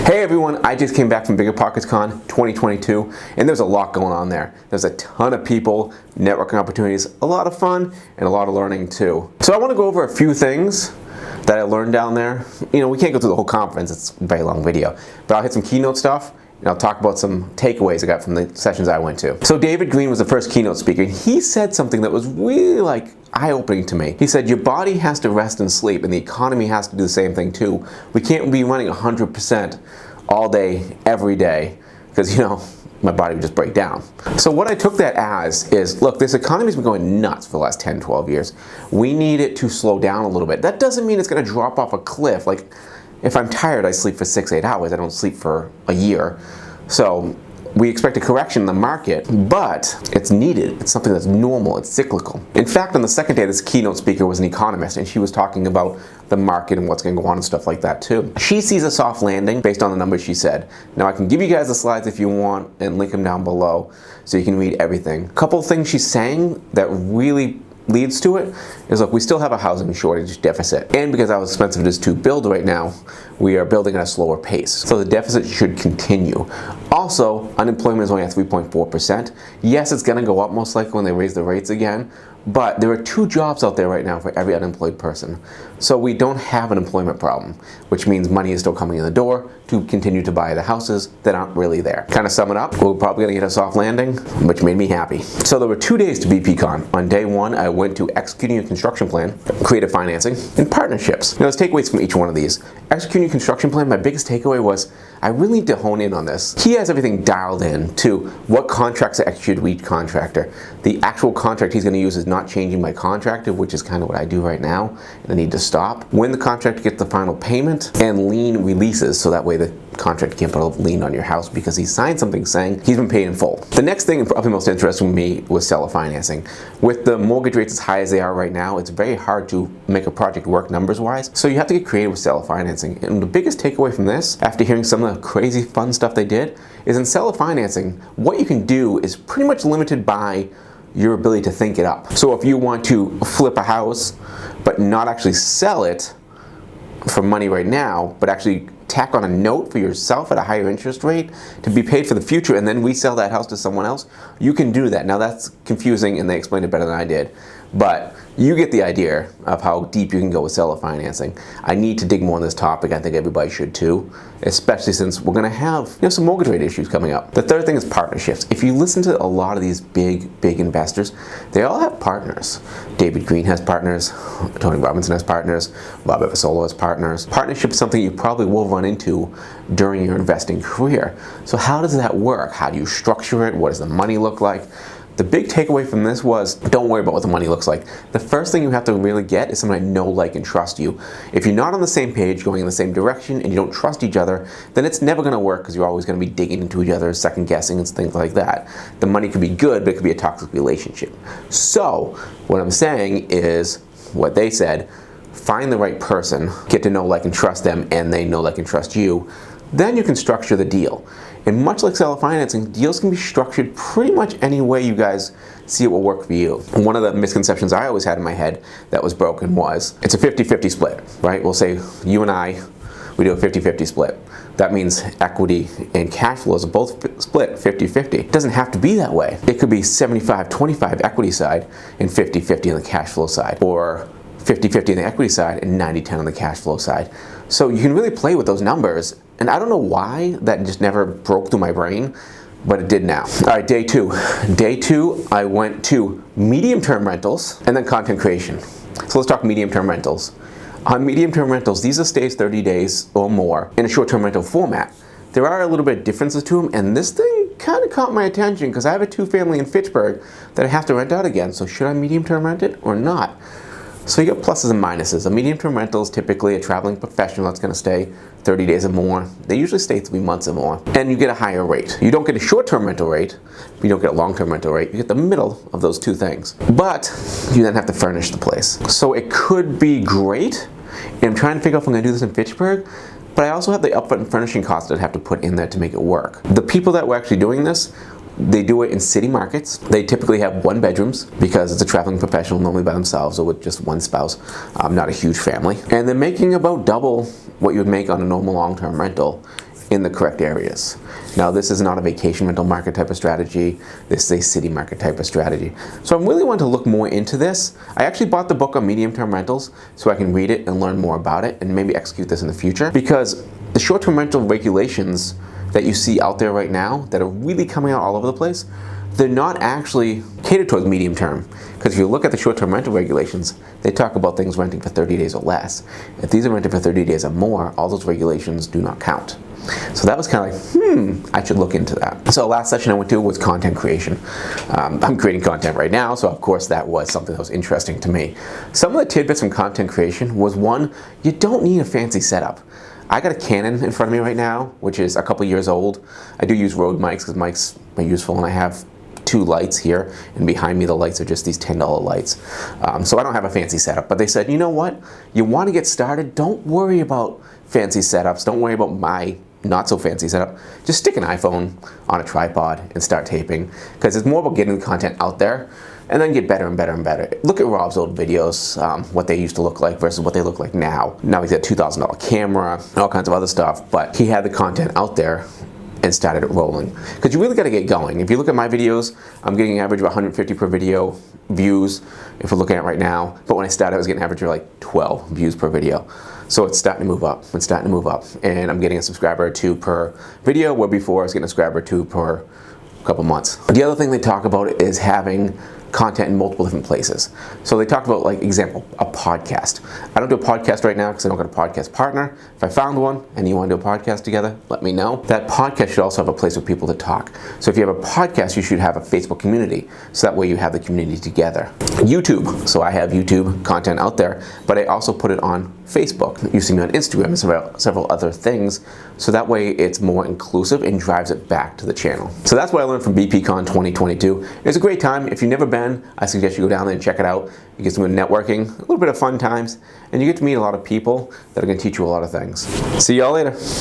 Hey everyone, I just came back from BPcon2022 and there's a lot going on there. There's a ton of people, networking opportunities, a lot of fun, and a lot of learning too. So I want to go over a few things that I learned down there. You know, we can't go through the whole conference, it's a very long video, but I'll hit some keynote stuff and I'll talk about some takeaways I got from the sessions I went to. So David Green was the first keynote speaker. He said something that was really eye-opening to me. He said, your body has to rest and sleep and the economy has to do the same thing too. We can't be running 100% all day, every day, because my body would just break down. So what I took that as is, look, this economy's been going nuts for the last 10, 12 years. We need it to slow down a little bit. That doesn't mean it's gonna drop off a cliff. Like, if I'm tired, I sleep for 6, 8 hours. I don't sleep for a year. So we expect a correction in the market, but it's needed. It's something that's normal, it's cyclical. In fact, on the second day, this keynote speaker was an economist, and she was talking about the market and what's gonna go on and stuff like that too. She sees a soft landing based on the numbers she said. Now I can give you guys the slides if you want and link them down below so you can read everything. A couple of things she's saying that really leads to it is, look, we still have a housing shortage deficit, and because how expensive it is to build right now, we are building at a slower pace. So the deficit should continue. Also, unemployment is only at 3.4%. Yes, it's gonna go up most likely when they raise the rates again, but there are 2 jobs out there right now for every unemployed person. So we don't have an employment problem, which means money is still coming in the door to continue to buy the houses that aren't really there. Kind of sum it up, we're probably gonna get a soft landing, which made me happy. So there were 2 days to BPcon. On day 1, I went to executing a construction plan, creative financing, and partnerships. Now there's takeaways from each one of these. Executing a construction plan, my biggest takeaway was, I really need to hone in on this. He has everything dialed in to what contracts are executed with each contractor. The actual contract he's gonna use is not changing by contractor, which is kind of what I do right now, and I need to stop. When the contractor gets the final payment, and lien releases, so that way the contractor can't put a lien on your house because he signed something saying he's been paid in full. The next thing, and probably most interesting to me, was seller financing. With the mortgage rates as high as they are right now, it's very hard to make a project work numbers-wise, so you have to get creative with seller financing. And the biggest takeaway from this, after hearing some of the crazy fun stuff they did, is in seller financing, what you can do is pretty much limited by your ability to think it up. So if you want to flip a house, but not actually sell it for money right now, but actually tack on a note for yourself at a higher interest rate to be paid for the future and then resell that house to someone else, you can do that. Now that's confusing and they explained it better than I did, but you get the idea of how deep you can go with seller financing. I need to dig more on this topic. I think everybody should too, especially since we're gonna have some mortgage rate issues coming up. The third thing is partnerships. If you listen to a lot of these big investors, they all have partners. David Green has partners, Tony Robinson has partners, Bob Evasolo has partners. Partnership is something you probably will run into during your investing career. So how does that work? How do you structure it? What does the money look like? The big takeaway from this was, don't worry about what the money looks like. The first thing you have to really get is someone to know, like, and trust you. If you're not on the same page, going in the same direction, and you don't trust each other, then it's never gonna work because you're always gonna be digging into each other, second guessing and things like that. The money could be good, but it could be a toxic relationship. So, what I'm saying is, what they said, find the right person, get to know, like, and trust them, and they know, like, and trust you. Then you can structure the deal. And much like seller financing, deals can be structured pretty much any way you guys see it will work for you. One of the misconceptions I always had in my head that was broken was, it's a 50-50 split, right? We'll say you and I, we do a 50-50 split. That means equity and cash flows are both split 50-50. It doesn't have to be that way. It could be 75-25 equity side and 50-50 on the cash flow side, or 50-50 on the equity side and 90-10 on the cash flow side. So you can really play with those numbers, and I don't know why that just never broke through my brain, but it did now. All right, day 2. Day 2, I went to medium-term rentals and then content creation. So let's talk medium-term rentals. On medium-term rentals, these are stays 30 days or more in a short-term rental format. There are a little bit of differences to them, and this thing kind of caught my attention because I have a 2-family in Fitchburg that I have to rent out again, so should I medium-term rent it or not? So you got pluses and minuses. A medium-term rental is typically a traveling professional that's going to stay 30 days or more. They usually stay 3 months or more. And you get a higher rate. You don't get a short-term rental rate, but you don't get a long-term rental rate. You get the middle of those 2 things. But you then have to furnish the place. So it could be great. And I'm trying to figure out if I'm going to do this in Fitchburg, but I also have the upfront furnishing costs that I have to put in there to make it work. The people that were actually doing this, they do it in city markets. They typically have 1 bedrooms because it's a traveling professional, normally by themselves or with just 1 spouse, not a huge family. And they're making about double what you would make on a normal long-term rental. in the correct areas. Now, this is not a vacation rental market type of strategy. This is a city market type of strategy. So I really want to look more into this. I actually bought the book on medium-term rentals so I can read it and learn more about it and maybe execute this in the future, because the short-term rental regulations that you see out there right now that are really coming out all over the place, they're not actually catered towards medium term. Because if you look at the short-term rental regulations, they talk about things renting for 30 days or less. If these are rented for 30 days or more, all those regulations do not count. So that was kind of like, I should look into that. So last session I went to was content creation. I'm creating content right now, so of course that was something that was interesting to me. Some of the tidbits from content creation was, one, you don't need a fancy setup. I got a Canon in front of me right now, which is a couple years old. I do use Rode mics because mics are useful, and I have 2 lights here, and behind me the lights are just these $10 lights. So I don't have a fancy setup, but they said, you know what? You want to get started, don't worry about fancy setups, don't worry about my not so fancy setup. Just stick an iPhone on a tripod and start taping, because it's more about getting the content out there and then get better and better and better. Look at Rob's old videos, what they used to look like versus what they look like now. Now he's got a $2,000 camera, all kinds of other stuff, but he had the content out there and started it rolling. Because you really got to get going. If you look at my videos, I'm getting an average of 150 per video views, if we're looking at right now. But when I started, I was getting an average of like 12 views per video. So it's starting to move up. It's starting to move up. And I'm getting a subscriber or 2 per video, where before I was getting a subscriber or 2 per couple months. The other thing they talk about is having content in multiple different places. So they talked about, like, example, a podcast. I don't do a podcast right now because I don't got a podcast partner. If I found one and you want to do a podcast together, let me know. That podcast should also have a place for people to talk. So if you have a podcast, you should have a Facebook community. So that way you have the community together. YouTube. So I have YouTube content out there, but I also put it on Facebook. You see me on Instagram and several other things. So that way it's more inclusive and drives it back to the channel. So that's what I learned from BPcon 2022. It was a great time. If you've never been, I suggest you go down there and check it out. You get some good networking, a little bit of fun times, and you get to meet a lot of people that are going to teach you a lot of things. See y'all later.